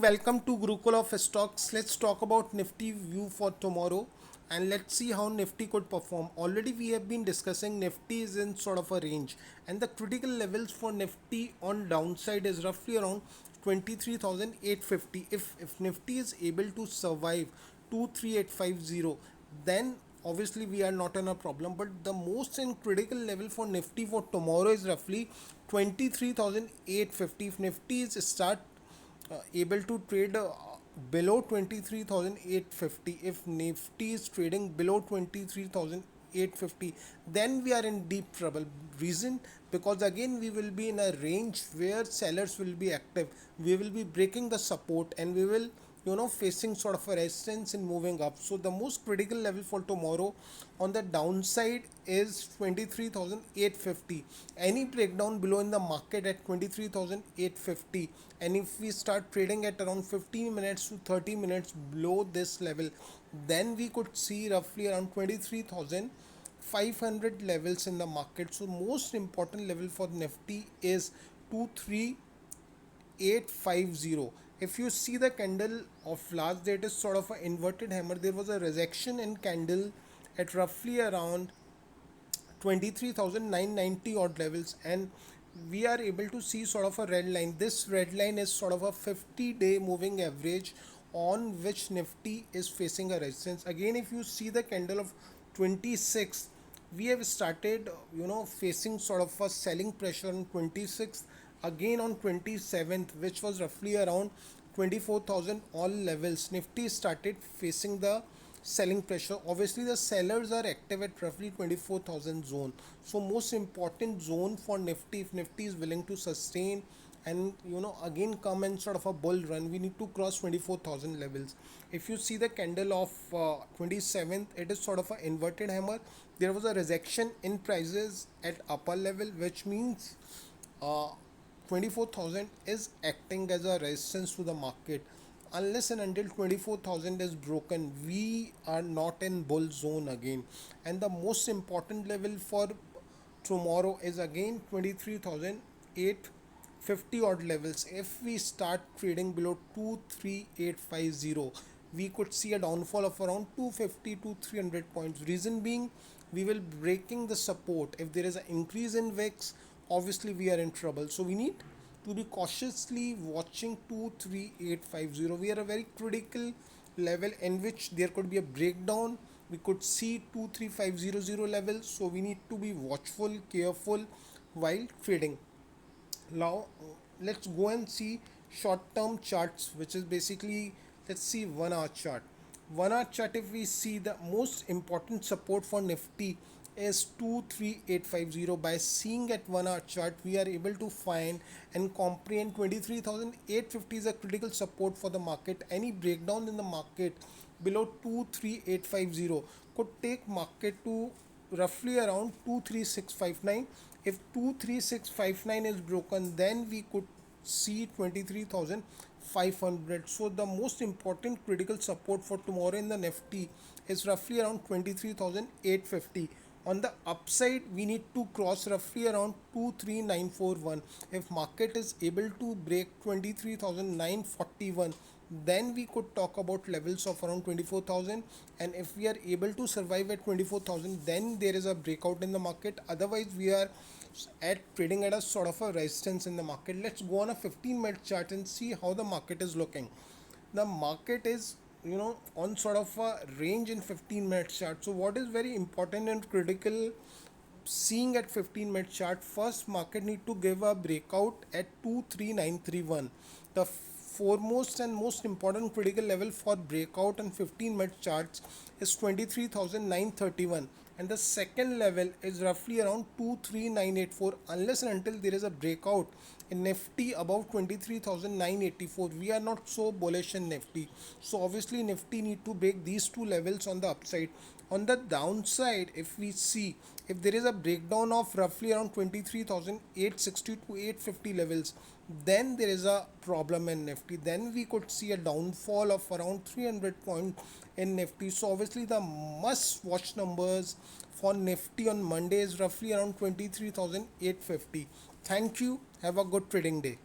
welcome to Gurukul of Stocks. Let's talk about Nifty view for tomorrow and let's see how Nifty could perform. Already we have been discussing Nifty is in sort of a range and the critical levels for Nifty on downside is roughly around 23,850. If Nifty is able to survive 23850, then obviously we are not in a problem, but the most and critical level for Nifty for tomorrow is roughly 23,850. If Nifty is start able to trade below 23,850, if Nifty is trading below 23,850, then we are in deep trouble. Reason? Because again we will be in a range where sellers will be active, we will be breaking the support and we will facing sort of a resistance in moving up. So the most critical level for tomorrow on the downside is 23,850. Any breakdown below in the market at 23,850, and if we start trading at around 15 minutes to 30 minutes below this level, then we could see roughly around 23,500 levels in the market. So most important level for Nifty is 23,850. If you see the candle of last day, it is sort of an inverted hammer. There was a rejection in candle at roughly around 23,990 odd levels, and we are able to see sort of a red line. This red line is sort of a 50-day moving average on which Nifty is facing a resistance. Again, if you see the candle of 26, we have started facing sort of a selling pressure on 26th, again on 27th, which was roughly around 24,000 all levels. Nifty started facing the selling pressure. Obviously the sellers are active at roughly 24,000 zone. So most important zone for Nifty, if Nifty is willing to sustain and again come in sort of a bull run, we need to cross 24,000 levels. If you see the candle of 27th, it is sort of an inverted hammer. There was a rejection in prices at upper level, which means 24,000 is acting as a resistance to the market. Unless and until 24,000 is broken, we are not in bull zone again. And the most important level for tomorrow is again 23,850 odd levels. If we start trading below 23850, we could see a downfall of around 250 to 300 points. Reason being, we will breaking the support. If there is an increase in VIX, obviously we are in trouble. So we need to be cautiously watching 23850. We are a very critical level in which there could be a breakdown. We could see 23500 level. So we need to be watchful, careful while trading. Now let's go and see short term charts, which is basically, let's see 1 hour chart. 1 hour chart, if we see the most important support for Nifty is 23850. By seeing at 1 hour chart, we are able to find and comprehend 23,850 is a critical support for the market. Any breakdown in the market below 23850 could take market to roughly around 23659. If 23659 is broken, then we could see 23,500. So the most important critical support for tomorrow in the Nifty is roughly around 23,850. On the upside, we need to cross roughly around 23941. If market is able to break 23,941, then we could talk about levels of around 24,000, and if we are able to survive at 24,000, then there is a breakout in the market. Otherwise we are at trading at a sort of a resistance in the market. Let's go on a 15-minute chart and see how the market is looking. The market is on sort of a range in 15-minute chart. So what is very important and critical, seeing at 15-minute chart, first market need to give a breakout at 23931. The foremost and most important critical level for breakout on 15-minute charts is 23,931, and the second level is roughly around 23984. Unless and until there is a breakout in Nifty above 23,984, we are not so bullish in Nifty. So obviously Nifty need to break these two levels on the upside. On the downside, if we see, if there is a breakdown of roughly around 23,860 to 850 levels, then there is a problem in Nifty. Then we could see a downfall of around 300 points in Nifty. So obviously the must watch numbers for Nifty on Monday is roughly around 23,850. Thank you. Have a good trading day.